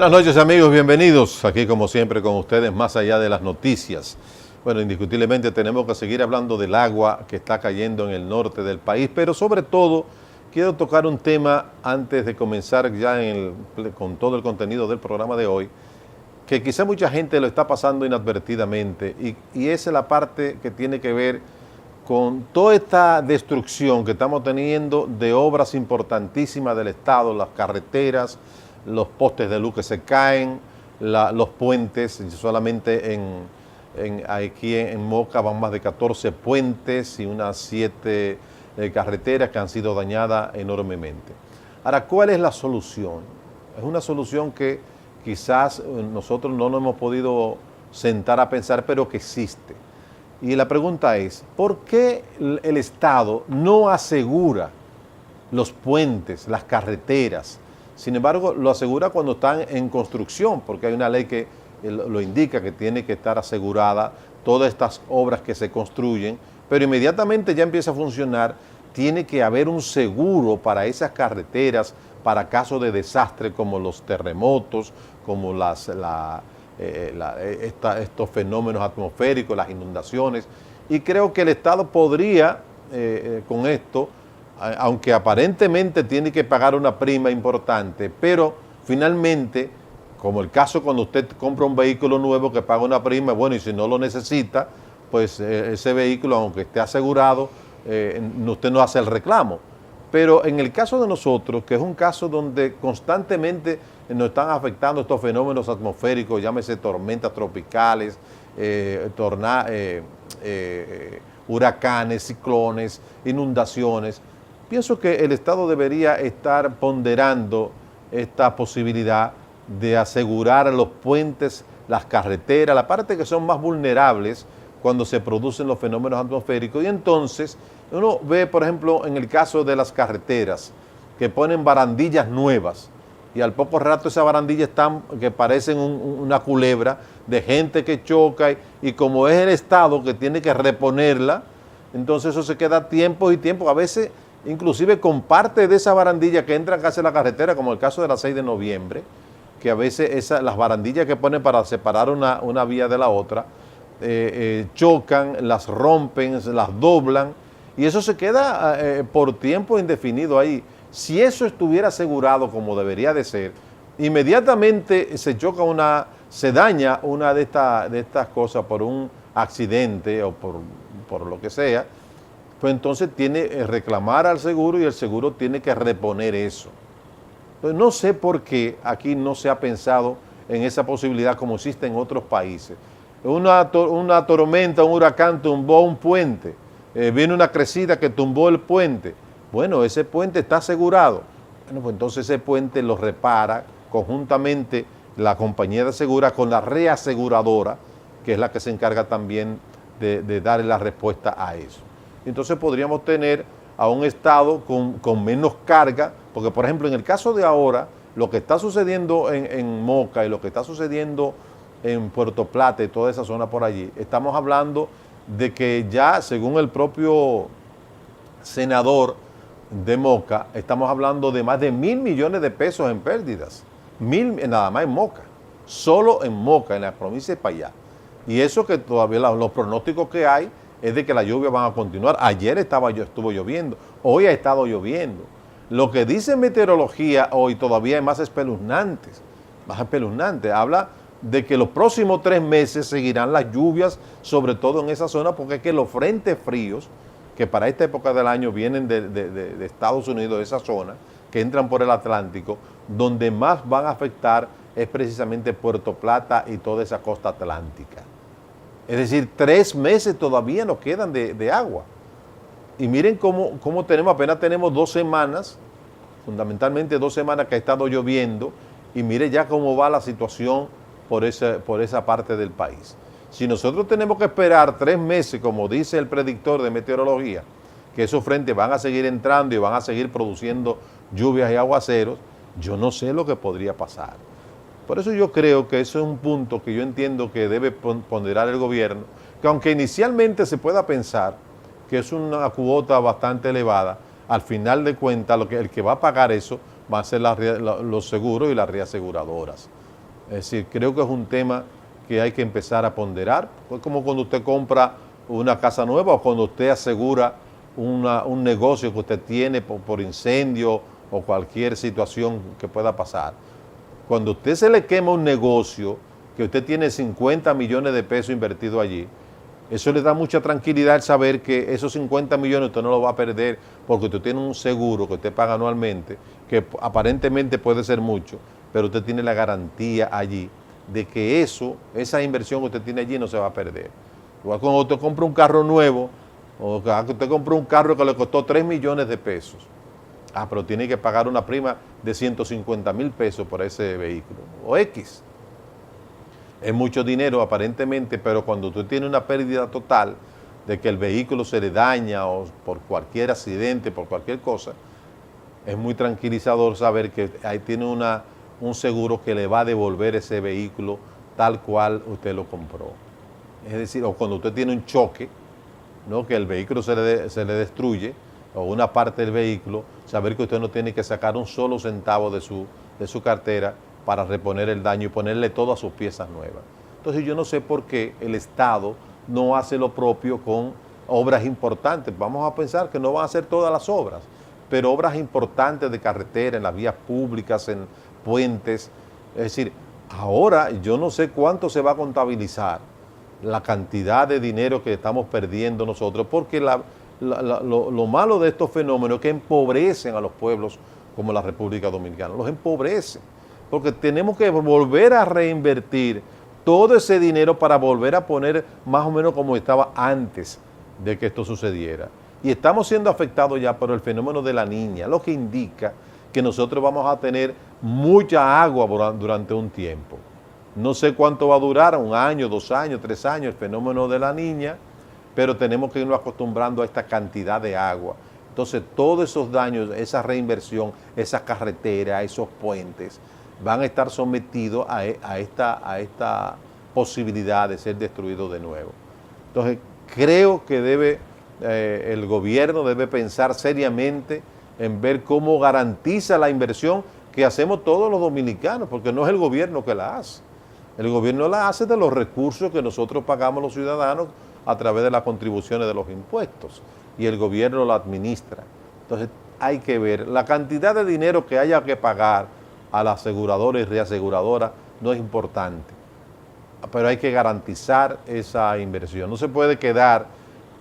Buenas noches amigos, bienvenidos aquí como siempre con ustedes más allá de las noticias. Bueno, indiscutiblemente tenemos que seguir hablando del agua que está cayendo en el norte del país, pero sobre todo quiero tocar un tema antes de comenzar ya con todo el contenido del programa de hoy, que quizá mucha gente lo está pasando inadvertidamente y esa es la parte que tiene que ver con toda esta destrucción que estamos teniendo de obras importantísimas del Estado, las carreteras, los postes de luz que se caen, los puentes, solamente aquí en Moca van más de 14 puentes y unas 7 carreteras que han sido dañadas enormemente. Ahora, ¿cuál es la solución? Es una solución que quizás nosotros no nos hemos podido sentar a pensar, pero que existe. Y la pregunta es, ¿por qué el Estado no asegura los puentes, las carreteras? Sin embargo, lo asegura cuando están en construcción, porque hay una ley que lo indica, que tiene que estar asegurada todas estas obras que se construyen, pero inmediatamente ya empieza a funcionar, tiene que haber un seguro para esas carreteras, para casos de desastre como los terremotos, como estos fenómenos atmosféricos, las inundaciones, y creo que el Estado podría, con esto, aunque aparentemente tiene que pagar una prima importante, pero finalmente, como el caso cuando usted compra un vehículo nuevo que paga una prima, bueno, y si no lo necesita, pues ese vehículo, aunque esté asegurado, usted no hace el reclamo. Pero en el caso de nosotros, que es un caso donde constantemente nos están afectando estos fenómenos atmosféricos, llámese tormentas tropicales, huracanes, ciclones, inundaciones, pienso que el Estado debería estar ponderando esta posibilidad de asegurar los puentes, las carreteras, la parte que son más vulnerables cuando se producen los fenómenos atmosféricos. Y entonces uno ve, por ejemplo, en el caso de las carreteras, que ponen barandillas nuevas y al poco rato esas barandillas están que parecen una culebra de gente que choca y como es el Estado que tiene que reponerla, entonces eso se queda tiempo y tiempo, a veces inclusive con parte de esa barandilla que entran casi a la carretera, como el caso de la 6 de noviembre, que a veces las barandillas que ponen para separar una vía de la otra, chocan, las rompen, las doblan, y eso se queda por tiempo indefinido ahí. Si eso estuviera asegurado como debería de ser, inmediatamente se daña una de estas cosas por un accidente o por lo que sea, pues entonces tiene que reclamar al seguro y el seguro tiene que reponer eso. Entonces no sé por qué aquí no se ha pensado en esa posibilidad como existe en otros países. Una tormenta, un huracán tumbó un puente, viene una crecida que tumbó el puente. Bueno, ese puente está asegurado. Bueno, pues entonces ese puente lo repara conjuntamente la compañía de segura con la reaseguradora, que es la que se encarga también de darle la respuesta a eso. Entonces podríamos tener a un Estado con menos carga, porque por ejemplo en el caso de ahora, lo que está sucediendo en Moca y lo que está sucediendo en Puerto Plata y toda esa zona por allí, estamos hablando de que ya según el propio senador de Moca, estamos hablando de más de 1.000 millones de pesos en pérdidas, nada más en Moca, solo en Moca, en la provincia de Payá. Y eso que todavía los pronósticos que hay es de que las lluvias van a continuar. Ayer estuvo lloviendo, hoy ha estado lloviendo. Lo que dice meteorología hoy todavía es más espeluznante. Habla de que los próximos 3 meses seguirán las lluvias, sobre todo en esa zona, porque es que los frentes fríos, que para esta época del año vienen de Estados Unidos, de esa zona, que entran por el Atlántico, donde más van a afectar es precisamente Puerto Plata y toda esa costa atlántica. Es decir, 3 meses todavía nos quedan de agua. Y miren cómo apenas tenemos 2 semanas, fundamentalmente 2 semanas que ha estado lloviendo, y mire ya cómo va la situación por esa parte del país. Si nosotros tenemos que esperar 3 meses, como dice el predictor de meteorología, que esos frentes van a seguir entrando y van a seguir produciendo lluvias y aguaceros, yo no sé lo que podría pasar. Por eso yo creo que eso es un punto que yo entiendo que debe ponderar el gobierno, que aunque inicialmente se pueda pensar que es una cuota bastante elevada, al final de cuentas el que va a pagar eso va a ser los seguros y las reaseguradoras. Es decir, creo que es un tema que hay que empezar a ponderar. Es como cuando usted compra una casa nueva o cuando usted asegura un negocio que usted tiene por incendio o cualquier situación que pueda pasar. Cuando usted se le quema un negocio, que usted tiene 50 millones de pesos invertidos allí, eso le da mucha tranquilidad el saber que esos 50 millones usted no los va a perder porque usted tiene un seguro que usted paga anualmente, que aparentemente puede ser mucho, pero usted tiene la garantía allí de que esa inversión que usted tiene allí no se va a perder. Igual cuando usted compra un carro nuevo, o que usted compró un carro que le costó 3 millones de pesos, pero tiene que pagar una prima de 150,000 pesos por ese vehículo, o X. Es mucho dinero aparentemente, pero cuando usted tiene una pérdida total de que el vehículo se le daña o por cualquier accidente, por cualquier cosa, es muy tranquilizador saber que ahí tiene un seguro que le va a devolver ese vehículo tal cual usted lo compró. Es decir, o cuando usted tiene un choque, ¿no?, que el vehículo se le destruye, o una parte del vehículo, saber que usted no tiene que sacar un solo centavo de su cartera para reponer el daño y ponerle todas sus piezas nuevas. Entonces yo no sé por qué el Estado no hace lo propio con obras importantes. Vamos a pensar que no van a hacer todas las obras, pero obras importantes de carretera, en las vías públicas, en puentes. Es decir, ahora yo no sé cuánto se va a contabilizar la cantidad de dinero que estamos perdiendo nosotros, porque lo malo de estos fenómenos es que empobrecen a los pueblos como la República Dominicana, los empobrecen, porque tenemos que volver a reinvertir todo ese dinero para volver a poner más o menos como estaba antes de que esto sucediera. Y estamos siendo afectados ya por el fenómeno de la Niña, lo que indica que nosotros vamos a tener mucha agua durante un tiempo. No sé cuánto va a durar, 1 año, 2 años, 3 años, el fenómeno de la Niña, pero tenemos que irnos acostumbrando a esta cantidad de agua. Entonces, todos esos daños, esa reinversión, esas carreteras, esos puentes, van a estar sometidos a esta posibilidad de ser destruidos de nuevo. Entonces, creo que el gobierno debe pensar seriamente en ver cómo garantiza la inversión que hacemos todos los dominicanos, porque no es el gobierno que la hace. El gobierno la hace de los recursos que nosotros pagamos los ciudadanos a través de las contribuciones de los impuestos, y el gobierno la administra. Entonces hay que ver la cantidad de dinero que haya que pagar a la aseguradora y reaseguradora, no es importante, pero hay que garantizar esa inversión. No se puede quedar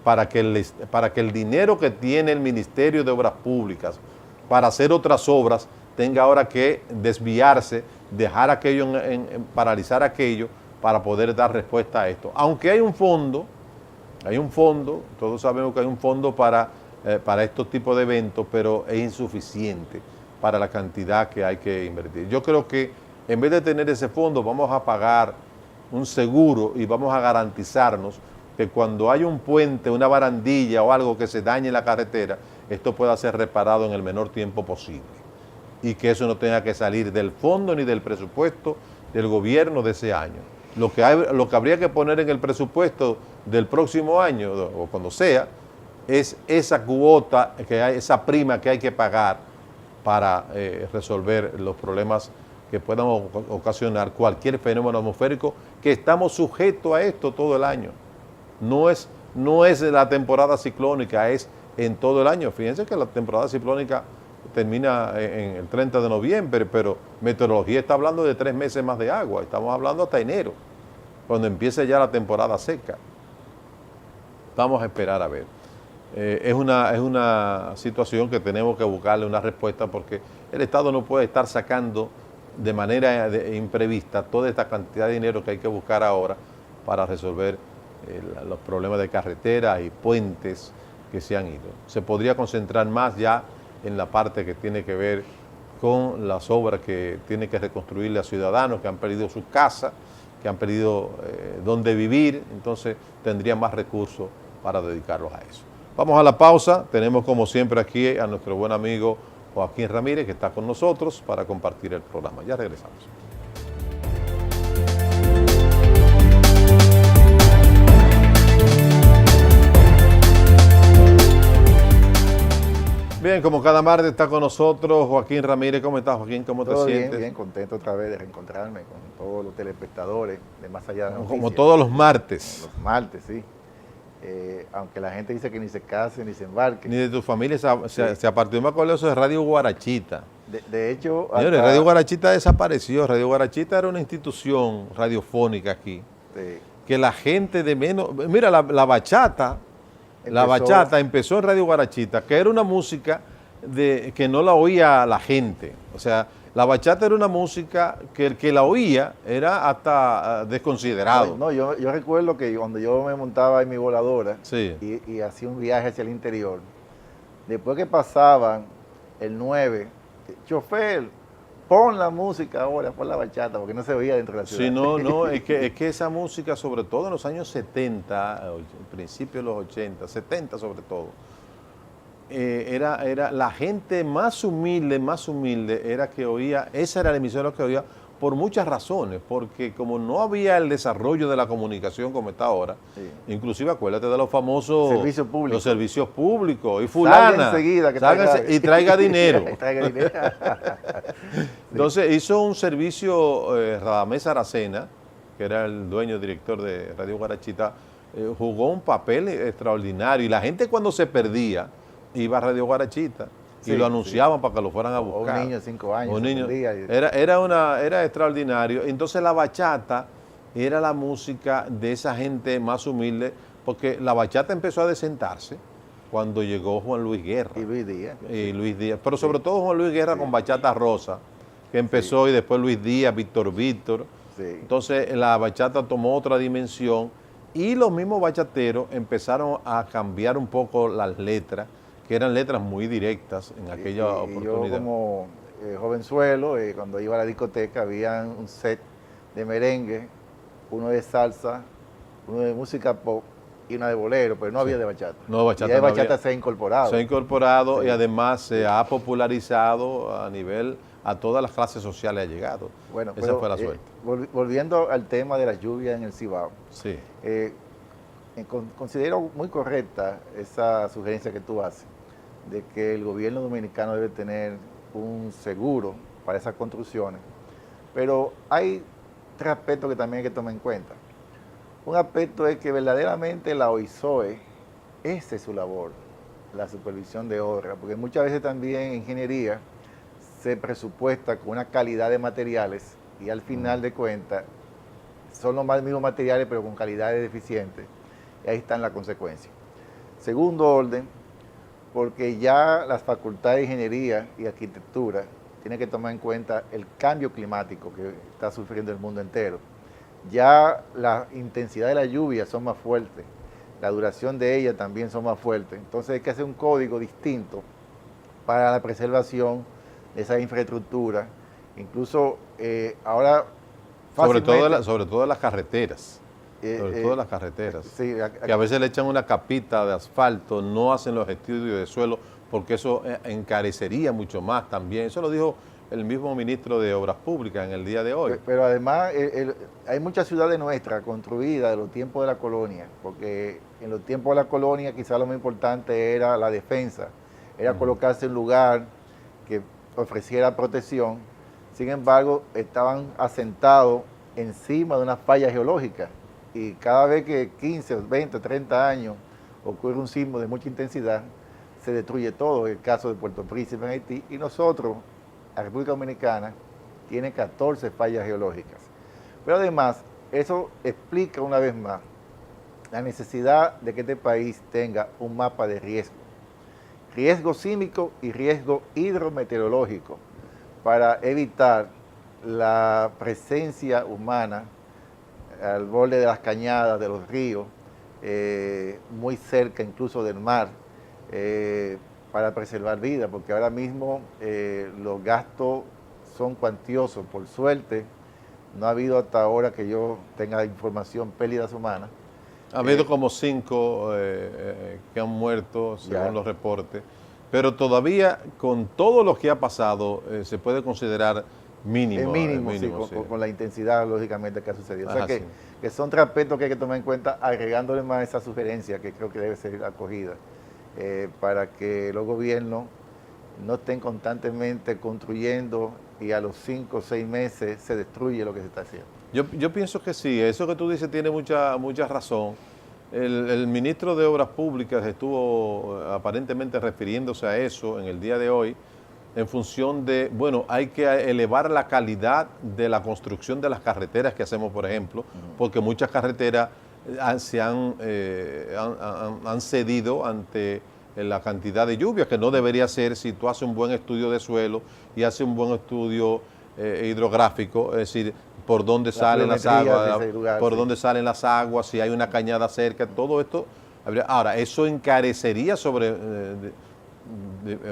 para que el dinero que tiene el Ministerio de Obras Públicas para hacer otras obras tenga ahora que desviarse, dejar aquello, paralizar aquello para poder dar respuesta a esto. Aunque hay un fondo, todos sabemos que hay un fondo para estos tipos de eventos, pero es insuficiente para la cantidad que hay que invertir. Yo creo que en vez de tener ese fondo, vamos a pagar un seguro y vamos a garantizarnos que cuando hay un puente, una barandilla o algo que se dañe en la carretera, esto pueda ser reparado en el menor tiempo posible y que eso no tenga que salir del fondo ni del presupuesto del gobierno de ese año. Lo que habría que poner en el presupuesto del próximo año o cuando sea, es esa cuota, esa prima que hay que pagar para resolver los problemas que puedan ocasionar cualquier fenómeno atmosférico, que estamos sujetos a esto todo el año. No es la temporada ciclónica, es en todo el año. Fíjense que la temporada ciclónica termina en el 30 de noviembre, pero meteorología está hablando de 3 meses más de agua. Estamos hablando hasta enero, cuando empiece ya la temporada seca. Vamos a esperar a ver. Es una situación que tenemos que buscarle una respuesta, porque el Estado no puede estar sacando de manera imprevista toda esta cantidad de dinero que hay que buscar ahora para resolver los problemas de carreteras y puentes que se han ido. Se podría concentrar más ya en la parte que tiene que ver con las obras que tiene que reconstruirle a ciudadanos que han perdido su casa, que han perdido dónde vivir, entonces tendrían más recursos para dedicarlos a eso. Vamos a la pausa. Tenemos como siempre aquí a nuestro buen amigo Joaquín Ramírez, que está con nosotros para compartir el programa. Ya regresamos. Bien, como cada martes está con nosotros Joaquín Ramírez. ¿Cómo estás, Joaquín? ¿Cómo te Todo bien, sientes? bien, contento otra vez de reencontrarme con todos los telespectadores de Más Allá de la Noticia. Como todos los martes. Los martes, sí. Aunque la gente dice que ni se case ni se embarque. Ni de tu familia se apartó. Yo me acuerdo eso de Radio Guarachita. De hecho, Señores, hasta, Radio Guarachita desapareció. Radio Guarachita era una institución radiofónica aquí. Que la gente de menos... Mira, la bachata... La bachata empezó en Radio Guarachita, que era una música que no la oía la gente. O sea, la bachata era una música que el que la oía era hasta desconsiderado. No, yo recuerdo que cuando yo me montaba en mi voladora sí. y hacía un viaje hacia el interior, después que pasaban el 9, chofer, pon la música ahora, pon la bachata, porque no se oía dentro de la ciudad. Sí, no, es que esa música, sobre todo en los años 70, principios de los 80, 70 sobre todo, era la gente más humilde era que oía, esa era la emisora que oía por muchas razones, porque como no había el desarrollo de la comunicación como está ahora, sí. Inclusive acuérdate de los famosos servicios públicos, y fulana, enseguida, y traiga dinero. Traiga dinero. Entonces hizo un servicio, Radamés Aracena, que era el dueño, director de Radio Guarachita, jugó un papel extraordinario, y la gente cuando se perdía, iba a Radio Guarachita, y lo anunciaban para que lo fueran a buscar. Un niño de 5 años. Un niño, era extraordinario. Entonces la bachata era la música de esa gente más humilde, porque la bachata empezó a desentarse cuando llegó Juan Luis Guerra. Y Luis Díaz. Pero sobre todo Juan Luis Guerra con Bachata Rosa, que empezó, y después Luis Díaz, Víctor. Entonces la bachata tomó otra dimensión, y los mismos bachateros empezaron a cambiar un poco las letras, que eran letras muy directas en aquella oportunidad. Yo como jovenzuelo, cuando iba a la discoteca, había un set de merengue, uno de salsa, uno de música pop y una de bolero, pero no había de bachata. No, bachata. Y de bachata se ha incorporado. Se ha incorporado, y además se ha popularizado a nivel, a todas las clases sociales ha llegado. Bueno, esa fue la suerte. Volviendo al tema de las lluvias en el Cibao. Sí. Considero muy correcta esa sugerencia que tú haces, de que el gobierno dominicano debe tener un seguro para esas construcciones, pero hay tres aspectos que también hay que tomar en cuenta. Un aspecto es que verdaderamente la OISOE, esa es su labor, la supervisión de obra, porque muchas veces también en ingeniería se presupuesta con una calidad de materiales y al final de cuentas son los mismos materiales pero con calidades deficientes, y ahí están las consecuencias. Segundo orden, porque ya las facultades de ingeniería y arquitectura tienen que tomar en cuenta el cambio climático que está sufriendo el mundo entero. Ya la intensidad de la lluvia son más fuertes, la duración de ella también son más fuertes, entonces hay que hacer un código distinto para la preservación de esa infraestructura, incluso ahora sobre todo las carreteras. Sobre todo las carreteras, sí, que a veces le echan una capita de asfalto, no hacen los estudios de suelo, porque eso encarecería mucho más también. Eso lo dijo el mismo ministro de Obras Públicas en el día de hoy. Pero además hay muchas ciudades nuestras construidas de los tiempos de la colonia, porque en los tiempos de la colonia quizás lo más importante era la defensa, era colocarse en un lugar que ofreciera protección. Sin embargo, estaban asentados encima de una falla geológica, y cada vez que 15, 20, 30 años ocurre un sismo de mucha intensidad, se destruye todo. El caso de Puerto Príncipe en Haití, y nosotros, la República Dominicana, tiene 14 fallas geológicas. Pero además, eso explica una vez más la necesidad de que este país tenga un mapa de riesgo sísmico y riesgo hidrometeorológico, para evitar la presencia humana al borde de las cañadas, de los ríos, muy cerca incluso del mar, para preservar vidas, porque ahora mismo los gastos son cuantiosos. Por suerte, no ha habido hasta ahora que yo tenga información pérdidas humanas. Ha habido como 5 que han muerto, según los reportes, pero todavía con todo lo que ha pasado se puede considerar mínimo. Sí. Con la intensidad, lógicamente, que ha sucedido. O sea que son tres aspectos que hay que tomar en cuenta, agregándole más esa sugerencia que creo que debe ser acogida, para que los gobiernos no estén constantemente construyendo y a los 5 o 6 meses se destruye lo que se está haciendo. Yo pienso que sí, eso que tú dices tiene mucha razón. El ministro de Obras Públicas estuvo aparentemente refiriéndose a eso en el día de hoy, en función de, bueno, hay que elevar la calidad de la construcción de las carreteras que hacemos, por ejemplo, porque muchas carreteras han cedido ante la cantidad de lluvia, que no debería ser si tú haces un buen estudio de suelo y haces un buen estudio hidrográfico, es decir, por dónde salen las aguas, por dónde salen las aguas, si hay una cañada cerca, todo esto. Ahora, eso encarecería o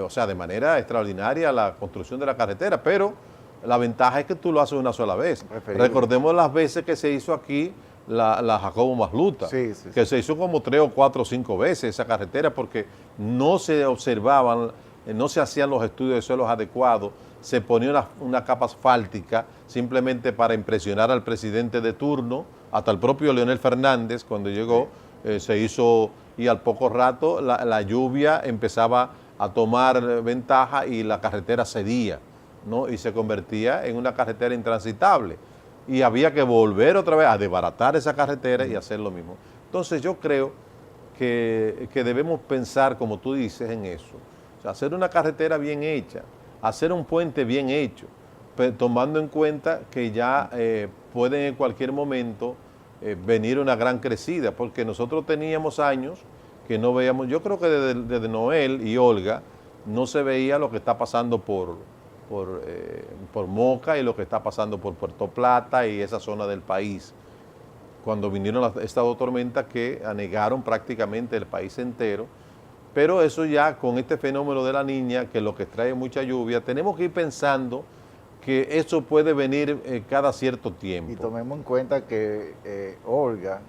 sea, de manera extraordinaria la construcción de la carretera, pero la ventaja es que tú lo haces una sola vez. Recordemos las veces que se hizo aquí la Jacobo Masluta, que se hizo como 3 o 4 o 5 veces esa carretera porque no se observaban, no se hacían los estudios de suelos adecuados, se ponía una capa asfáltica simplemente para impresionar al presidente de turno, hasta el propio Leonel Fernández cuando llegó, se hizo, y al poco rato la lluvia empezaba a tomar ventaja y la carretera cedía, ¿no? Y se convertía en una carretera intransitable. Y había que volver otra vez a desbaratar esa carretera y hacer lo mismo. Entonces yo creo que debemos pensar, como tú dices, en eso. O sea, hacer una carretera bien hecha, hacer un puente bien hecho, tomando en cuenta que ya pueden en cualquier momento venir una gran crecida, porque nosotros teníamos años que no veíamos, yo creo que desde Noel y Olga no se veía lo que está pasando por Moca y lo que está pasando por Puerto Plata y esa zona del país, cuando vinieron estas dos tormentas que anegaron prácticamente el país entero. Pero eso ya con este fenómeno de la Niña, que lo que trae mucha lluvia, tenemos que ir pensando que eso puede venir cada cierto tiempo. Y tomemos en cuenta que Olga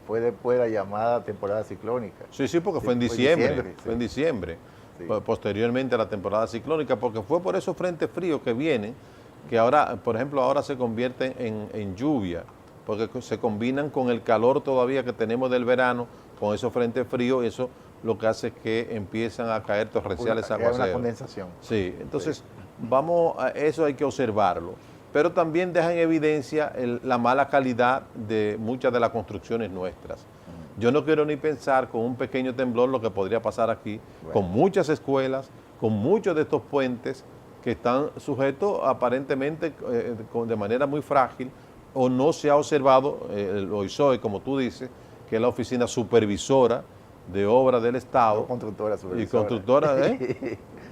fue después de la llamada temporada ciclónica. Sí, porque fue en diciembre. Fue en sí. diciembre. Sí. Posteriormente a la temporada ciclónica, porque fue por esos frentes fríos que vienen, que ahora, por ejemplo, ahora se convierten en lluvia, porque se combinan con el calor todavía que tenemos del verano, con esos frentes fríos, y eso lo que hace es que empiezan a caer torrenciales aguaceros. Una condensación. Sí, entonces eso hay que observarlo, pero también deja en evidencia la mala calidad de muchas de las construcciones nuestras. Yo no quiero ni pensar con un pequeño temblor lo que podría pasar aquí, con muchas escuelas, con muchos de estos puentes que están sujetos aparentemente de manera muy frágil, o no se ha observado el OISOE, como tú dices, que es la oficina supervisora de obras del Estado. Constructora, supervisora. Y constructora,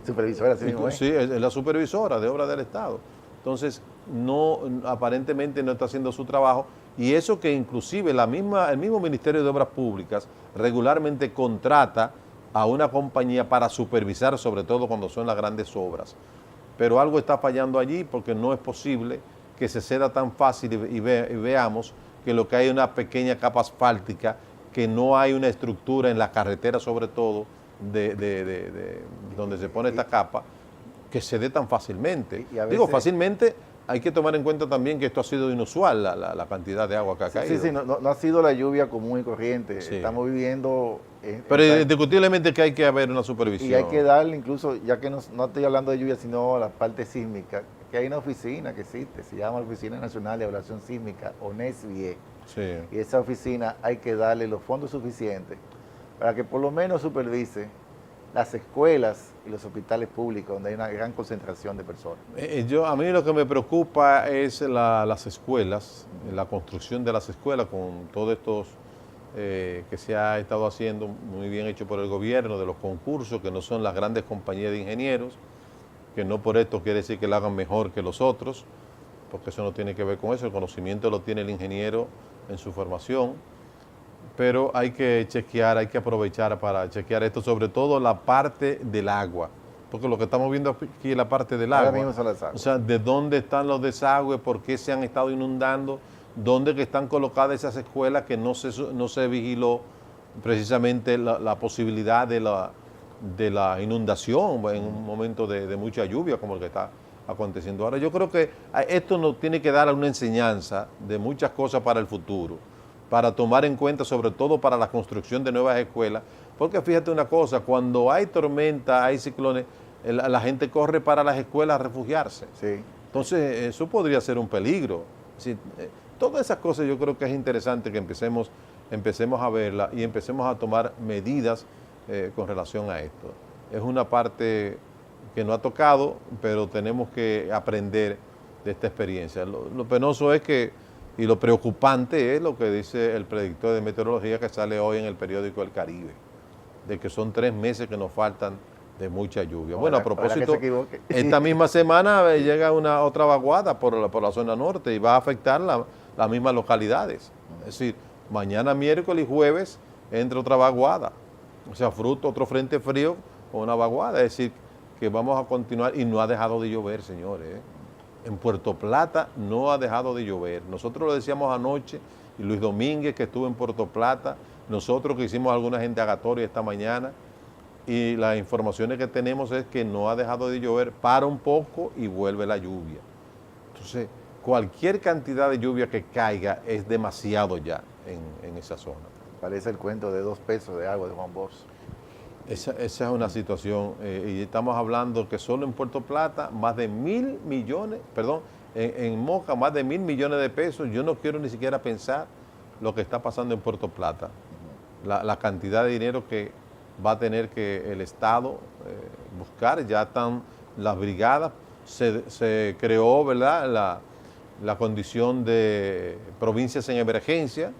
supervisora, sí mismo. Sí, es la supervisora de obras del Estado. Entonces, aparentemente no está haciendo su trabajo, y eso que inclusive el mismo Ministerio de Obras Públicas regularmente contrata a una compañía para supervisar, sobre todo cuando son las grandes obras. Pero algo está fallando allí, porque no es posible que se ceda tan fácil y veamos que lo que hay es una pequeña capa asfáltica, que no hay una estructura en la carretera, sobre todo, de donde se pone esta capa, que se dé tan fácilmente. Digo, fácilmente, hay que tomar en cuenta también que esto ha sido inusual, la cantidad de agua que ha caído. Sí, no ha sido la lluvia común y corriente. Sí. Estamos viviendo... Pero indiscutiblemente que hay que haber una supervisión. Y hay que darle, incluso, ya que no estoy hablando de lluvia, sino la parte sísmica, que hay una oficina que existe, se llama Oficina Nacional de Evaluación Sísmica, ONESVIE. Sí. Y esa oficina hay que darle los fondos suficientes para que por lo menos supervise las escuelas y los hospitales públicos donde hay una gran concentración de personas. A mí lo que me preocupa es las escuelas, la construcción de las escuelas con todos estos que se ha estado haciendo muy bien hecho por el gobierno, de los concursos, que no son las grandes compañías de ingenieros, que no por esto quiere decir que lo hagan mejor que los otros, porque eso no tiene que ver con eso, el conocimiento lo tiene el ingeniero en su formación, pero hay que chequear, hay que aprovechar para chequear esto, sobre todo la parte del agua, porque lo que estamos viendo aquí es la parte del agua. Ahora mismo son las aguas. O sea, de dónde están los desagües, por qué se han estado inundando, dónde que están colocadas esas escuelas que no se vigiló precisamente la posibilidad de la inundación en un momento de mucha lluvia como el que está aconteciendo ahora. Yo creo que esto nos tiene que dar una enseñanza de muchas cosas para el futuro, para tomar en cuenta, sobre todo para la construcción de nuevas escuelas, porque fíjate una cosa, cuando hay tormenta, hay ciclones, la gente corre para las escuelas a refugiarse. Sí. Entonces, eso podría ser un peligro. Es decir, todas esas cosas yo creo que es interesante que empecemos a verlas y empecemos a tomar medidas con relación a esto. Es una parte que no ha tocado, pero tenemos que aprender de esta experiencia. Lo penoso es que, y lo preocupante es lo que dice el predictor de meteorología que sale hoy en el periódico El Caribe, de que son 3 meses que nos faltan de mucha lluvia. Bueno, a propósito, esta misma semana llega una otra vaguada por la zona norte y va a afectar las mismas localidades. Es decir, mañana miércoles y jueves entra otra vaguada, o sea, otro frente frío con una vaguada. Es decir, que vamos a continuar y no ha dejado de llover, señores. En Puerto Plata no ha dejado de llover. Nosotros lo decíamos anoche, y Luis Domínguez, que estuvo en Puerto Plata, nosotros que hicimos alguna indagatoria esta mañana, y las informaciones que tenemos es que no ha dejado de llover, para un poco y vuelve la lluvia. Entonces, cualquier cantidad de lluvia que caiga es demasiado ya en esa zona. Parece el cuento de 2 pesos de agua de Juan Bosch. Esa es una situación, y estamos hablando que solo en Puerto Plata más de 1.000 millones, perdón, en Moca más de 1.000 millones de pesos. Yo no quiero ni siquiera pensar lo que está pasando en Puerto Plata, la cantidad de dinero que va a tener que el Estado buscar. Ya están las brigadas, se creó, ¿verdad?, la condición de provincias en emergencia,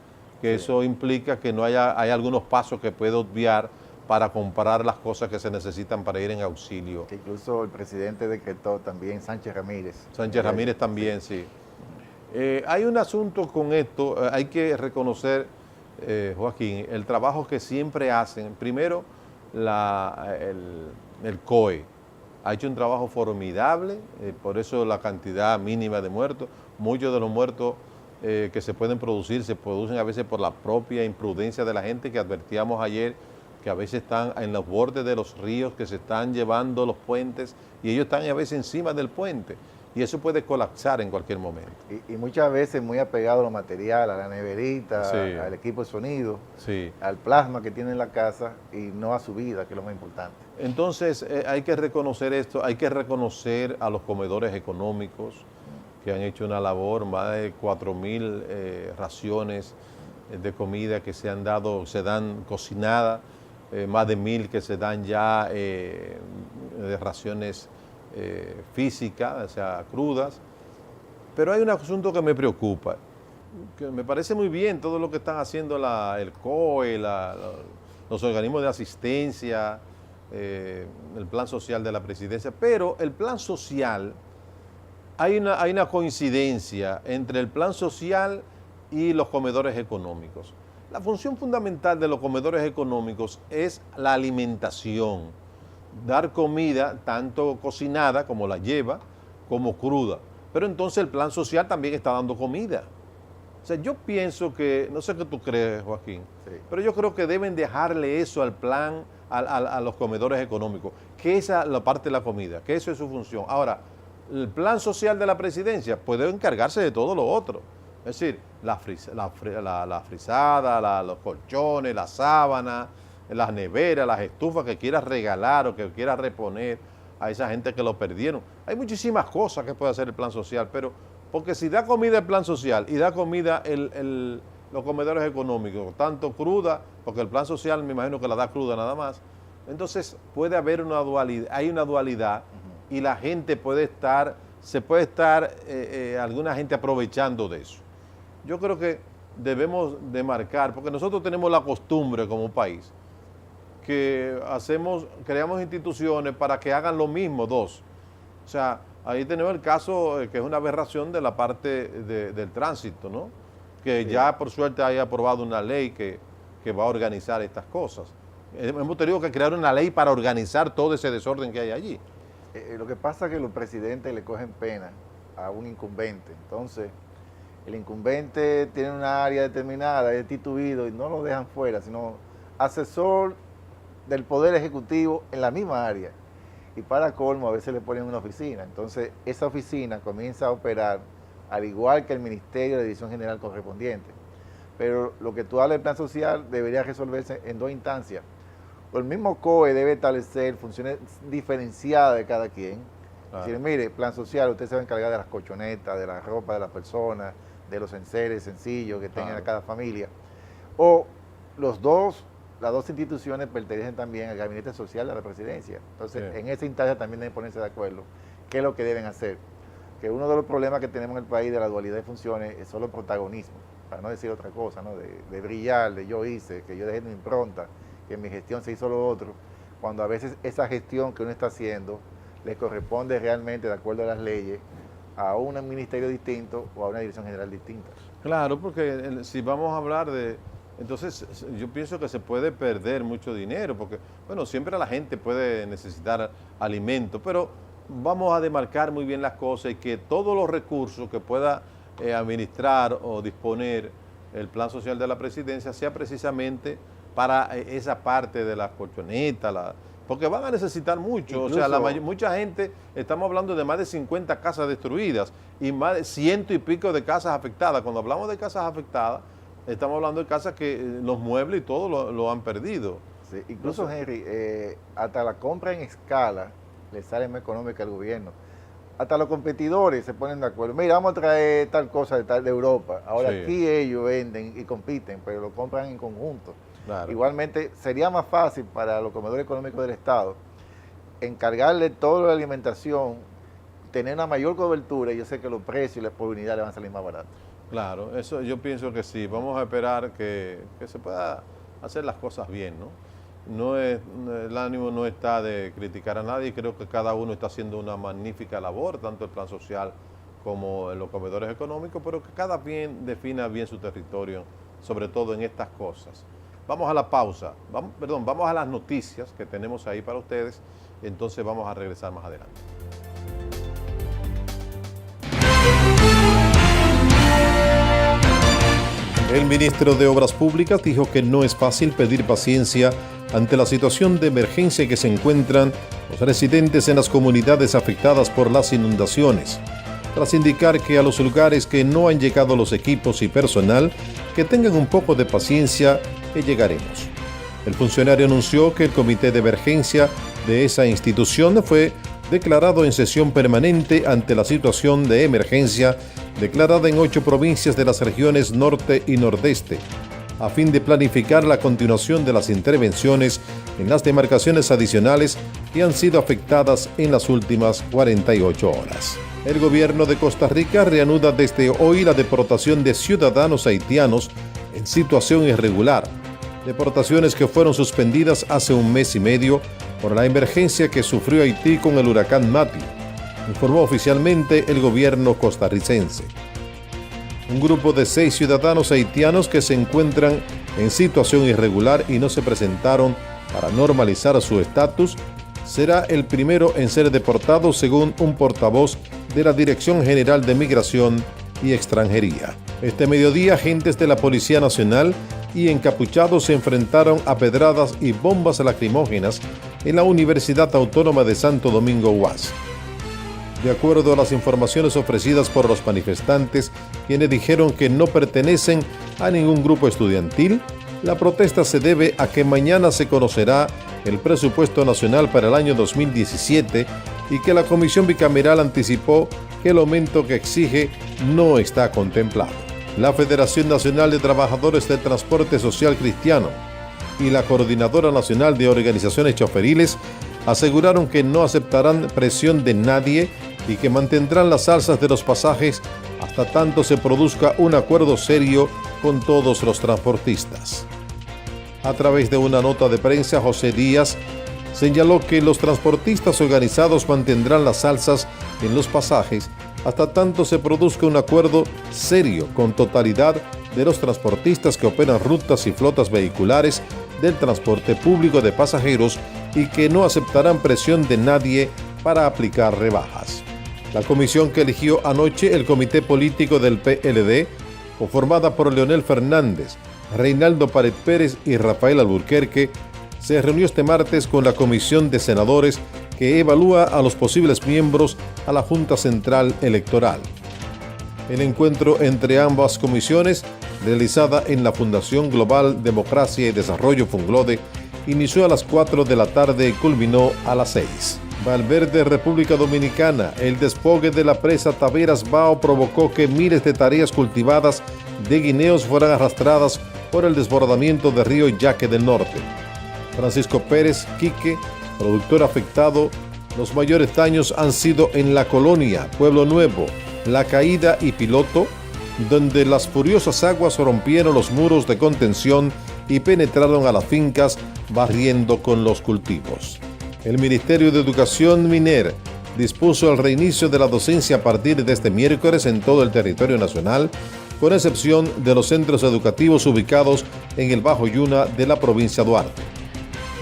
que sí. Eso implica que hay algunos pasos que puede obviar para comprar las cosas que se necesitan para ir en auxilio. Que incluso el presidente decretó también, Sánchez Ramírez también, sí. Hay un asunto con esto, hay que reconocer, Joaquín, el trabajo que siempre hacen. Primero, el COE ha hecho un trabajo formidable, por eso la cantidad mínima de muertos. Muchos de los muertos que se producen a veces por la propia imprudencia de la gente, que advertíamos ayer, que a veces están en los bordes de los ríos, que se están llevando los puentes y ellos están a veces encima del puente y eso puede colapsar en cualquier momento. Y muchas veces muy apegado a los materiales, a la neverita, sí, al equipo de sonido, sí, al plasma que tiene en la casa y no a su vida, que es lo más importante. Entonces hay que reconocer esto, hay que reconocer a los comedores económicos que han hecho una labor, más de 4.000 raciones de comida que se dan cocinadas, más de 1.000 que se dan ya de raciones físicas, o sea, crudas. Pero hay un asunto que me preocupa, que me parece muy bien todo lo que están haciendo el COE, los organismos de asistencia, el plan social de la presidencia, pero el plan social, hay una coincidencia entre el plan social y los comedores económicos. La función fundamental de los comedores económicos es la alimentación, dar comida tanto cocinada como la lleva, como cruda. Pero entonces el plan social también está dando comida. O sea, yo pienso que, no sé qué tú crees, Joaquín, sí, pero yo creo que deben dejarle eso al plan, a los comedores económicos, que esa es la parte de la comida, que eso es su función. Ahora, el plan social de la presidencia puede encargarse de todo lo otro. Es decir, la frisada, los colchones, la sábana, las neveras, las estufas que quieras regalar o que quieras reponer a esa gente que lo perdieron. Hay muchísimas cosas que puede hacer el plan social, pero porque si da comida el plan social y da comida los comedores económicos, tanto cruda, porque el plan social me imagino que la da cruda nada más, entonces puede haber una dualidad, hay una dualidad y la gente se puede estar alguna gente aprovechando de eso. Yo creo que debemos de marcar, porque nosotros tenemos la costumbre como país, que creamos instituciones para que hagan lo mismo dos. O sea, ahí tenemos el caso que es una aberración de la parte del tránsito, ¿no? Que sí, ya por suerte haya aprobado una ley que va a organizar estas cosas. Hemos tenido que crear una ley para organizar todo ese desorden que hay allí. Lo que pasa es que los presidentes le cogen pena a un incumbente. Entonces, el incumbente tiene una área determinada, es tituido y no lo dejan fuera, sino asesor del Poder Ejecutivo en la misma área. Y para colmo, a veces le ponen una oficina. Entonces, esa oficina comienza a operar al igual que el Ministerio de Dirección General correspondiente. Pero lo que tú hablas del plan social debería resolverse en 2 instancias. El mismo COE debe establecer funciones diferenciadas de cada quien. Claro. Es decir, mire, plan social, usted se va a encargar de las colchonetas, de la ropa de las personas, de los enseres sencillos que tenga cada familia. O las dos instituciones pertenecen también al gabinete social de la presidencia. Entonces, en esa instancia también deben ponerse de acuerdo qué es lo que deben hacer. Que uno de los problemas que tenemos en el país de la dualidad de funciones es solo protagonismo, para no decir otra cosa, ¿no? De brillar, de yo hice, que yo dejé mi impronta, que en mi gestión se hizo lo otro, cuando a veces esa gestión que uno está haciendo le corresponde realmente, de acuerdo a las leyes, a un ministerio distinto o a una dirección general distinta. Claro, porque si vamos a hablar de... Entonces, yo pienso que se puede perder mucho dinero, porque, bueno, siempre la gente puede necesitar alimento, pero vamos a demarcar muy bien las cosas y que todos los recursos que pueda administrar o disponer el plan social de la presidencia sea precisamente para esa parte de las colchonetas, porque van a necesitar mucho. Incluso, o sea, mucha gente, estamos hablando de más de 50 casas destruidas y más de 100 y pico de casas afectadas. Cuando hablamos de casas afectadas, estamos hablando de casas que los muebles y todo lo han perdido. Sí, incluso, Henry, hasta la compra en escala le sale más económica al gobierno. Hasta los competidores se ponen de acuerdo. Mira, vamos a traer tal cosa de Europa. Ahora aquí ellos venden y compiten, pero lo compran en conjunto. Claro. Igualmente, sería más fácil para los comedores económicos del Estado encargarle toda la alimentación, tener una mayor cobertura, y yo sé que los precios y las por unidad le van a salir más baratos. Claro, eso yo pienso que sí. Vamos a esperar que se pueda hacer las cosas bien, ¿no? El ánimo no está de criticar a nadie, creo que cada uno está haciendo una magnífica labor, tanto el plan social como en los comedores económicos, pero que cada quien defina bien su territorio, sobre todo en estas cosas. Vamos a la pausa, vamos a las noticias que tenemos ahí para ustedes, y entonces vamos a regresar más adelante. El ministro de Obras Públicas dijo que no es fácil pedir paciencia ante la situación de emergencia que se encuentran los residentes en las comunidades afectadas por las inundaciones, tras indicar que a los lugares que no han llegado los equipos y personal, que tengan un poco de paciencia, que llegaremos. El funcionario anunció que el comité de emergencia de esa institución fue declarado en sesión permanente ante la situación de emergencia declarada en 8 provincias de las regiones norte y nordeste, a fin de planificar la continuación de las intervenciones en las demarcaciones adicionales que han sido afectadas en las últimas 48 horas. El gobierno de Costa Rica reanuda desde hoy la deportación de ciudadanos haitianos en situación irregular, deportaciones que fueron suspendidas hace un mes y medio por la emergencia que sufrió Haití con el huracán Matthew, informó oficialmente el gobierno costarricense. Un grupo de 6 ciudadanos haitianos que se encuentran en situación irregular y no se presentaron para normalizar su estatus será el primero en ser deportado, según un portavoz de la Dirección General de Migración y Extranjería. Este mediodía, agentes de la Policía Nacional y encapuchados se enfrentaron a pedradas y bombas lacrimógenas en la Universidad Autónoma de Santo Domingo UAS. De acuerdo a las informaciones ofrecidas por los manifestantes, quienes dijeron que no pertenecen a ningún grupo estudiantil, la protesta se debe a que mañana se conocerá el presupuesto nacional para el año 2017 y que la Comisión Bicameral anticipó que el aumento que exige no está contemplado. La Federación Nacional de Trabajadores del Transporte Social Cristiano y la Coordinadora Nacional de Organizaciones Choferiles aseguraron que no aceptarán presión de nadie y que mantendrán las alzas de los pasajes hasta tanto se produzca un acuerdo serio con todos los transportistas. A través de una nota de prensa, José Díaz señaló que los transportistas organizados mantendrán las alzas en los pasajes hasta tanto se produzca un acuerdo serio con totalidad de los transportistas que operan rutas y flotas vehiculares del transporte público de pasajeros y que no aceptarán presión de nadie para aplicar rebajas. La comisión que eligió anoche el Comité Político del PLD, conformada por Leonel Fernández, Reinaldo Pared Pérez y Rafael Alburquerque, se reunió este martes con la Comisión de Senadores que evalúa a los posibles miembros a la Junta Central Electoral. El encuentro entre ambas comisiones, realizada en la Fundación Global Democracia y Desarrollo Funglode, inició a las 4 de la tarde y culminó a las 6. Valverde, República Dominicana. El despogue de la presa Taveras Bao provocó que miles de tareas cultivadas de guineos fueran arrastradas por el desbordamiento del río Yaque del Norte. Francisco Pérez, Quique, productor afectado. Los mayores daños han sido en La Colonia, Pueblo Nuevo, La Caída y Piloto, donde las furiosas aguas rompieron los muros de contención y penetraron a las fincas, barriendo con los cultivos. El Ministerio de Educación, MINER, dispuso el reinicio de la docencia a partir de este miércoles en todo el territorio nacional, con excepción de los centros educativos ubicados en el Bajo Yuna de la provincia de Duarte.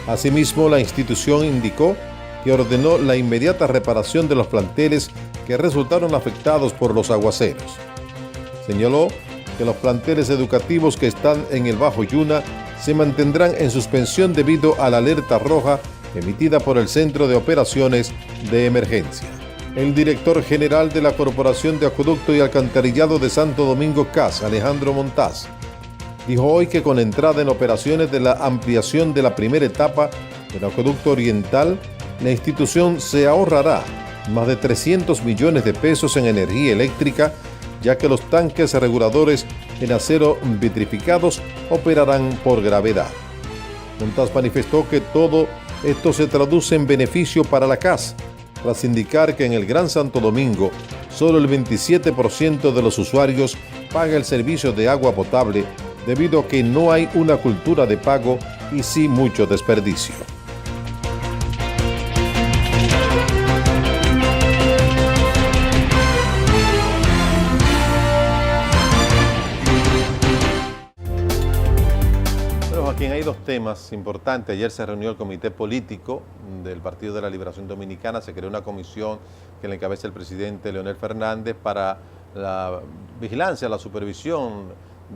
Asimismo, la institución indicó que ordenó la inmediata reparación de los planteles que resultaron afectados por los aguaceros. Señaló que los planteles educativos que están en el Bajo Yuna se mantendrán en suspensión debido a la alerta roja emitida por el Centro de Operaciones de Emergencia. El director general de la Corporación de Acueducto y Alcantarillado de Santo Domingo CAS, Alejandro Montaz, dijo hoy que con entrada en operaciones de la ampliación de la primera etapa del acueducto oriental, la institución se ahorrará más de 300 millones de pesos en energía eléctrica, ya que los tanques reguladores en acero vitrificados operarán por gravedad. Montaz manifestó que todo esto se traduce en beneficio para la CAS, tras indicar que en el Gran Santo Domingo solo el 27% de los usuarios paga el servicio de agua potable debido a que no hay una cultura de pago y sí mucho desperdicio. Aquí hay dos temas importantes. Ayer se reunió el comité político del Partido de la Liberación Dominicana. Se creó una comisión que la encabeza el presidente Leonel Fernández para la vigilancia, la supervisión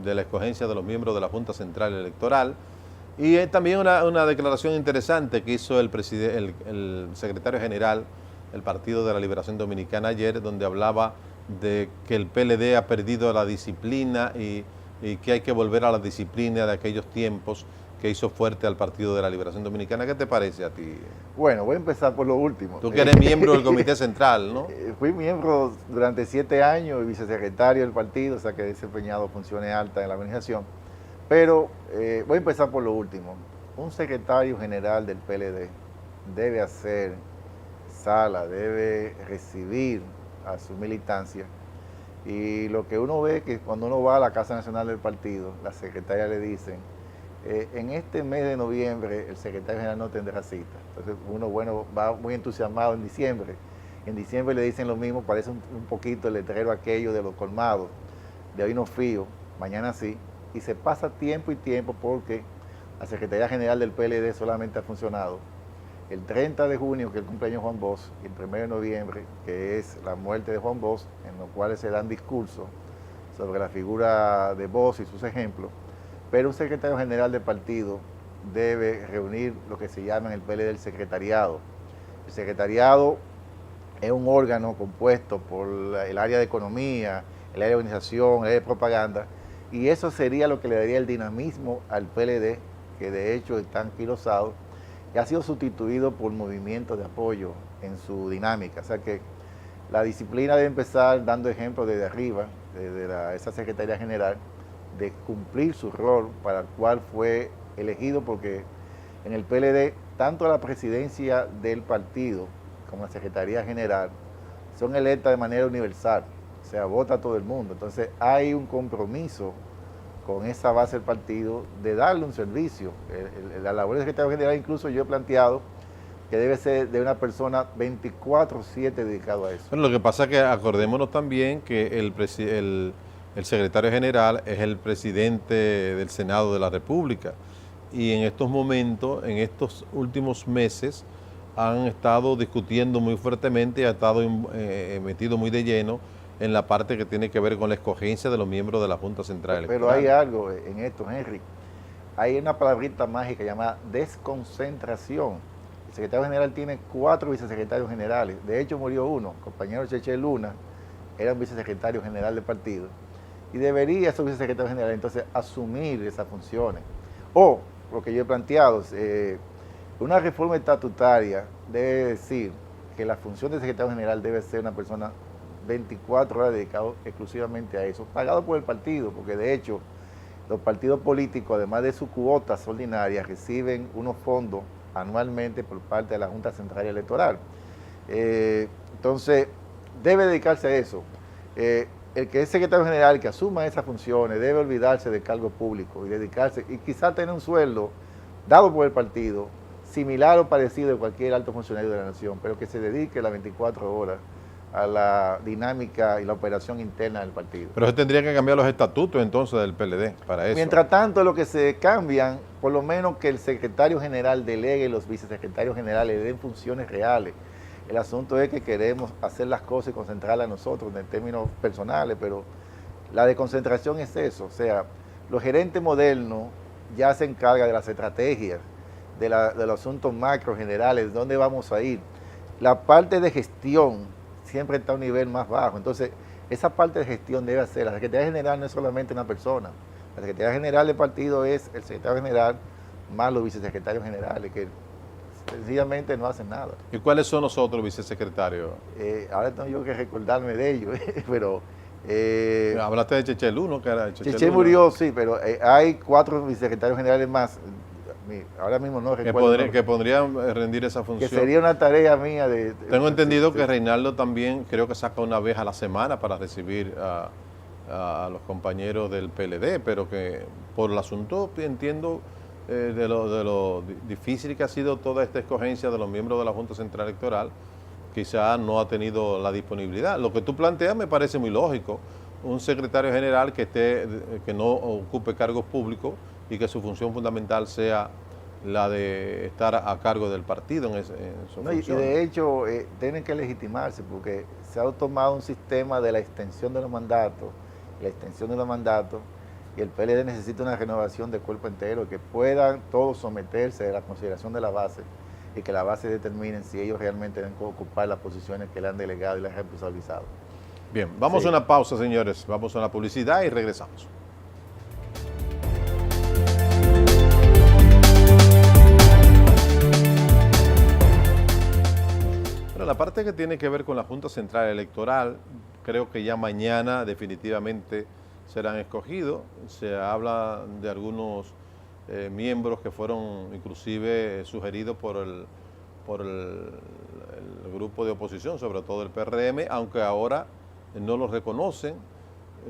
de la escogencia de los miembros de la Junta Central Electoral. Y también una declaración interesante que hizo el secretario general del Partido de la Liberación Dominicana ayer, donde hablaba de que el PLD ha perdido la disciplina y que hay que volver a la disciplina de aquellos tiempos que hizo fuerte al Partido de la Liberación Dominicana. ¿Qué te parece a ti? Bueno, voy a empezar por lo último. Tú que eres miembro del Comité Central, ¿no? Fui miembro durante 7 años y vicesecretario del partido, o sea que he desempeñado funciones altas en la organización. Pero voy a empezar por lo último. Un secretario general del PLD debe hacer sala, debe recibir a su militancia. Y lo que uno ve que cuando uno va a la Casa Nacional del Partido, la secretaria le dicen, en este mes de noviembre el secretario general no tendrá cita. Entonces uno, va muy entusiasmado en diciembre. En diciembre le dicen lo mismo, parece un poquito el letrero aquello de los colmados, de hoy no fío, mañana sí. Y se pasa tiempo y tiempo porque la Secretaría General del PLD solamente ha funcionado el 30 de junio, que es el cumpleaños de Juan Bosch, y el 1 de noviembre, que es la muerte de Juan Bosch, en los cuales se dan discursos sobre la figura de Bosch y sus ejemplos. Pero un secretario general del partido debe reunir lo que se llama en el PLD el secretariado. El secretariado es un órgano compuesto por el área de economía, el área de organización, el área de propaganda, y eso sería lo que le daría el dinamismo al PLD, que de hecho está anquilosado, y ha sido sustituido por movimientos de apoyo en su dinámica. O sea que la disciplina debe empezar dando ejemplos desde arriba, desde esa Secretaría General, de cumplir su rol para el cual fue elegido, porque en el PLD, tanto la presidencia del partido como la Secretaría General son electas de manera universal, o sea, vota todo el mundo. Entonces hay un compromiso con esa base del partido de darle un servicio. La labor del secretario general, incluso yo he planteado que debe ser de una persona 24/7 dedicado a eso. Bueno, lo que pasa es que acordémonos también que el secretario general es el presidente del Senado de la República, y en estos momentos, en estos últimos meses, han estado discutiendo muy fuertemente y ha estado metido muy de lleno en la parte que tiene que ver con la escogencia de los miembros de la Junta Central Electoral. Pero hay algo en esto, Henry. Hay una palabrita mágica llamada desconcentración. El secretario general tiene 4 vicesecretarios generales. De hecho, murió uno, el compañero Cheche Luna, era un vicesecretario general del partido. Y debería esos vicesecretarios generales entonces asumir esas funciones. O lo que yo he planteado. Una reforma estatutaria debe decir que la función del secretario general debe ser una persona 24 horas dedicado exclusivamente a eso, pagado por el partido, porque de hecho los partidos políticos, además de sus cuotas ordinarias, reciben unos fondos anualmente por parte de la Junta Central Electoral. Entonces, debe dedicarse a eso. El que es secretario general, que asuma esas funciones, debe olvidarse del cargo público y dedicarse, y quizás tener un sueldo dado por el partido, similar o parecido de cualquier alto funcionario de la nación, pero que se dedique las 24 horas a la dinámica y la operación interna del partido. Pero se tendría que cambiar los estatutos entonces del PLD para eso. Mientras tanto, lo que se cambian, por lo menos que el secretario general delegue y los vicesecretarios generales den funciones reales. El asunto es que queremos hacer las cosas y concentrarlas nosotros en términos personales, pero la desconcentración es eso. O sea, los gerentes modernos ya se encargan de las estrategias, de los asuntos macro generales, de dónde vamos a ir. La parte de gestión siempre está a un nivel más bajo. Entonces, esa parte de gestión debe hacer. La Secretaría General no es solamente una persona. La Secretaría General del partido es el secretario general más los vicesecretarios generales, que sencillamente no hacen nada. ¿Y cuáles son los otros vicesecretarios? Ahora tengo yo que recordarme de ellos, pero... Hablaste de Chechel 1, que era Cheche murió, sí, pero hay 4 vicesecretarios generales más. Ahora mismo no recuerdo. Que podrían rendir esa función. Que sería una tarea mía de... Tengo entendido que Reinaldo también creo que saca una vez a la semana para recibir a los compañeros del PLD, pero que por el asunto entiendo de lo difícil que ha sido toda esta escogencia de los miembros de la Junta Central Electoral, quizá no ha tenido la disponibilidad. Lo que tú planteas me parece muy lógico. Un secretario general que no ocupe cargos públicos y que su función fundamental sea la de estar a cargo del partido en su función. Y de hecho tienen que legitimarse porque se ha tomado un sistema de la extensión de los mandatos, y el PLD necesita una renovación de cuerpo entero, que puedan todos someterse a la consideración de la base y que la base determine si ellos realmente deben ocupar las posiciones que le han delegado y le han responsabilizado. Bien, vamos a una pausa, señores, vamos a una publicidad y regresamos. La parte que tiene que ver con la Junta Central Electoral, creo que ya mañana definitivamente serán escogidos. Se habla de algunos miembros que fueron inclusive sugeridos por el grupo de oposición, sobre todo el PRM, aunque ahora no los reconocen,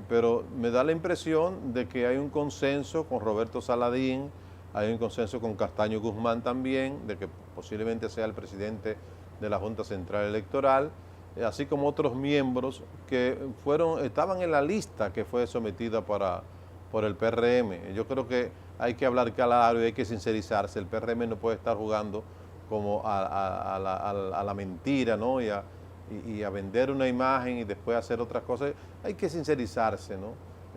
pero me da la impresión de que hay un consenso con Roberto Saladín, hay un consenso con Castaño Guzmán también, de que posiblemente sea el presidente de la Junta Central Electoral, así como otros miembros que estaban en la lista que fue sometida por el PRM. Yo creo que hay que hablar claro y hay que sincerizarse. El PRM no puede estar jugando como a la mentira, ¿no? y a vender una imagen y después hacer otras cosas. Hay que sincerizarse, ¿no?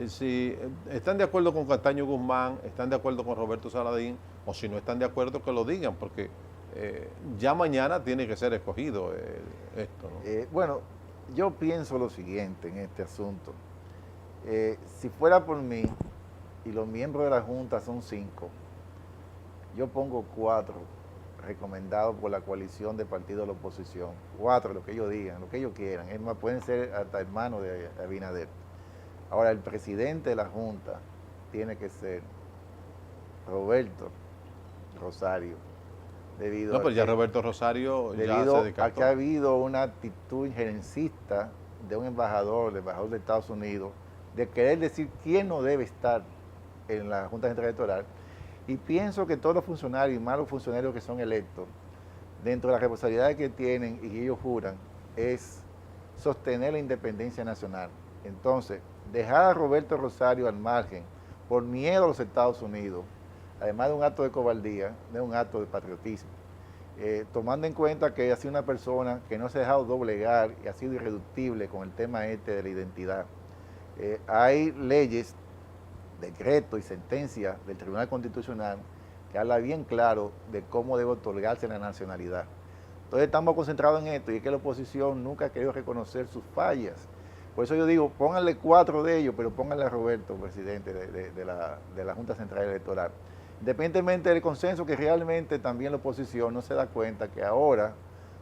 Si están de acuerdo con Castaño Guzmán, están de acuerdo con Roberto Saladín, o si no están de acuerdo, que lo digan, porque ya mañana tiene que ser escogido esto, ¿no? Bueno, yo pienso lo siguiente en este asunto. Si fuera por mí y los miembros de la Junta son 5, yo pongo 4 recomendados por la coalición de partidos de la oposición. 4, lo que ellos digan, lo que ellos quieran. Es más, pueden ser hasta hermanos de Abinader. Ahora, el presidente de la Junta tiene que ser Roberto Rosario. No, pues ya Roberto Rosario ya se descartó. A que ha habido una actitud injerencista de un embajador, el embajador de Estados Unidos, de querer decir quién no debe estar en la Junta Central Electoral. Y pienso que todos los funcionarios, y más los funcionarios que son electos, dentro de las responsabilidades que tienen y que ellos juran, es sostener la independencia nacional. Entonces, dejar a Roberto Rosario al margen por miedo a los Estados Unidos, además de un acto de cobardía, de un acto de patriotismo, tomando en cuenta que ha sido una persona que no se ha dejado doblegar y ha sido irreductible con el tema de la identidad. Hay leyes, decretos y sentencias del Tribunal Constitucional que habla bien claro de cómo debe otorgarse la nacionalidad. Entonces estamos concentrados en esto y es que la oposición nunca ha querido reconocer sus fallas. Por eso yo digo, pónganle 4 de ellos, pero pónganle a Roberto, presidente de la Junta Central Electoral. independientemente del consenso, que realmente también la oposición no se da cuenta que ahora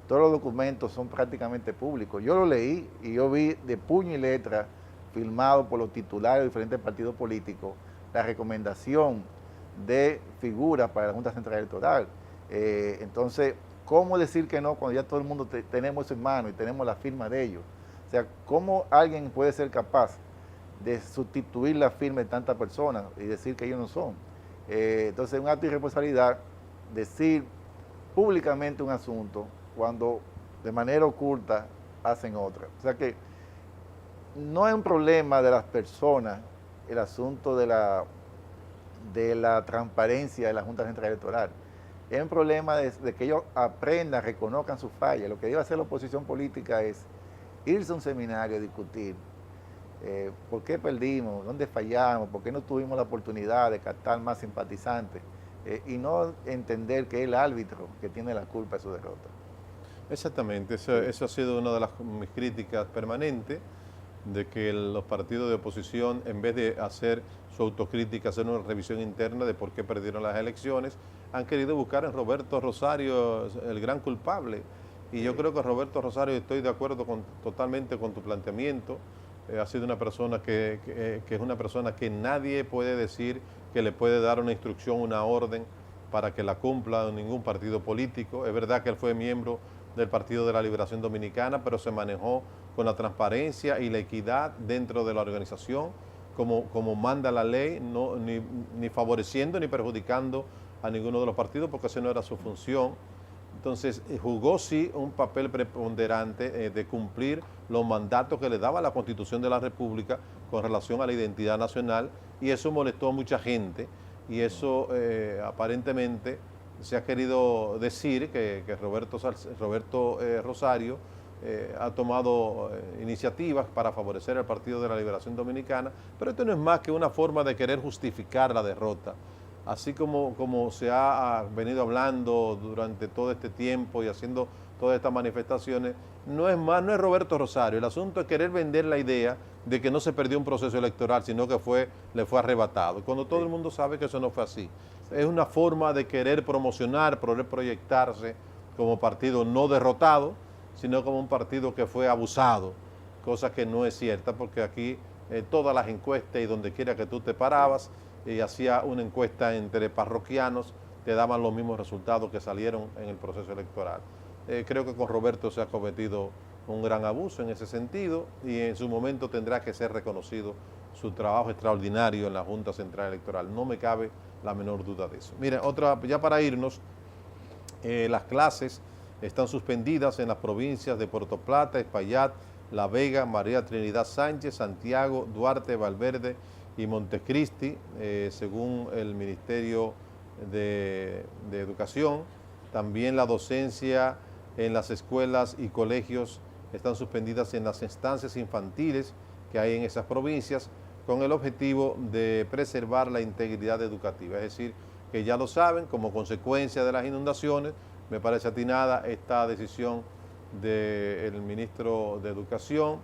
todos los documentos son prácticamente públicos. Yo lo leí y yo vi de puño y letra, firmado por los titulares de diferentes partidos políticos, la recomendación de figuras para la Junta Central Electoral. Entonces, ¿cómo decir que no cuando ya todo el mundo tenemos eso en mano y tenemos la firma de ellos? O sea, ¿cómo alguien puede ser capaz de sustituir la firma de tantas personas y decir que ellos no son? Entonces, es un acto de irresponsabilidad decir públicamente un asunto cuando de manera oculta hacen otra. O sea que no es un problema de las personas el asunto de la transparencia de la Junta Central Electoral. Es un problema de que ellos aprendan, reconozcan sus fallas. Lo que debe hacer la oposición política es irse a un seminario a discutir por qué perdimos, dónde fallamos, por qué no tuvimos la oportunidad de captar más simpatizantes y no entender que es el árbitro que tiene la culpa de su derrota. Exactamente, eso ha sido una de mis críticas permanentes, de que los partidos de oposición, en vez de hacer su autocrítica, hacer una revisión interna de por qué perdieron las elecciones, han querido buscar en Roberto Rosario el gran culpable. Y yo creo que Roberto Rosario, estoy de acuerdo totalmente con tu planteamiento. Ha sido una persona que es una persona que nadie puede decir que le puede dar una instrucción, una orden para que la cumpla ningún partido político. Es verdad que él fue miembro del Partido de la Liberación Dominicana, pero se manejó con la transparencia y la equidad dentro de la organización, como manda la ley, no, ni favoreciendo ni perjudicando a ninguno de los partidos, porque esa no era su función. Entonces, jugó sí un papel preponderante de cumplir los mandatos que le daba la Constitución de la República con relación a la identidad nacional, y eso molestó a mucha gente, y eso aparentemente se ha querido decir que Roberto Rosario ha tomado iniciativas para favorecer al Partido de la Liberación Dominicana, pero esto no es más que una forma de querer justificar la derrota. Así como se ha venido hablando durante todo este tiempo y haciendo todas estas manifestaciones, no es Roberto Rosario. El asunto es querer vender la idea de que no se perdió un proceso electoral, sino que le fue arrebatado. Cuando todo el mundo sabe que eso no fue así. Es una forma de querer promocionar, poder proyectarse como partido no derrotado, sino como un partido que fue abusado, cosa que no es cierta, porque aquí todas las encuestas y donde quiera que tú te parabas y hacía una encuesta entre parroquianos, te daban los mismos resultados que salieron en el proceso electoral. Creo que con Roberto se ha cometido un gran abuso en ese sentido, y en su momento tendrá que ser reconocido su trabajo extraordinario en la Junta Central Electoral. No me cabe la menor duda de eso. Mira, ya para irnos, las clases están suspendidas en las provincias de Puerto Plata, Espaillat, La Vega, María Trinidad Sánchez, Santiago, Duarte, Valverde y Montecristi, según el Ministerio de Educación. También la docencia en las escuelas y colegios están suspendidas en las instancias infantiles que hay en esas provincias, con el objetivo de preservar la integridad educativa. Es decir, que ya lo saben, como consecuencia de las inundaciones, me parece atinada esta decisión del ministro de Educación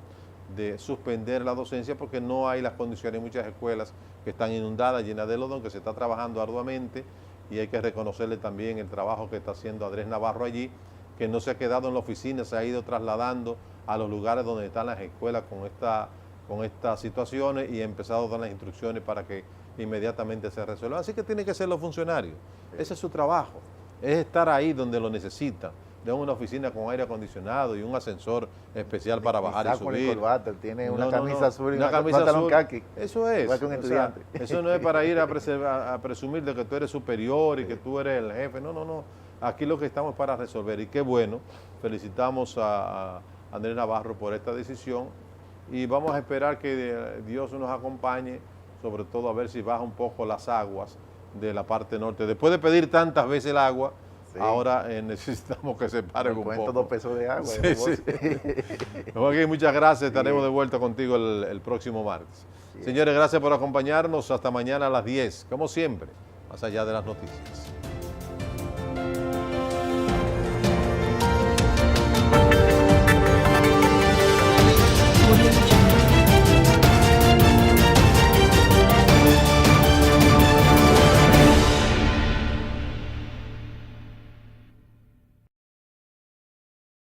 de suspender la docencia, porque no hay las condiciones en muchas escuelas que están inundadas, llenas de lodo, aunque se está trabajando arduamente, y hay que reconocerle también el trabajo que está haciendo Andrés Navarro allí, que no se ha quedado en la oficina, se ha ido trasladando a los lugares donde están las escuelas con estas situaciones, y ha empezado a dar las instrucciones para que inmediatamente se resuelvan. Así que tienen que ser los funcionarios. Ese es su trabajo, es estar ahí donde lo necesitan. De una oficina con aire acondicionado y un ascensor especial para bajar y subir. Corbata, tiene una camisa azul y una camisa azul. Kaki. Eso es. Igual que un estudiante. Eso no es para ir a presumir de que tú eres superior y que tú eres el jefe. No, no, no. Aquí lo que estamos es para resolver. Y qué bueno. Felicitamos a Andrés Navarro por esta decisión. Y vamos a esperar que Dios nos acompañe, sobre todo a ver si baja un poco las aguas de la parte norte. Después de pedir tantas veces el agua, sí, ahora necesitamos que se pare un poco. 2 pesos de agua. Sí, sí. Joaquín, muchas gracias. Estaremos de vuelta contigo el próximo martes. Sí. Señores, gracias por acompañarnos. Hasta mañana a las 10, como siempre, más allá de las noticias.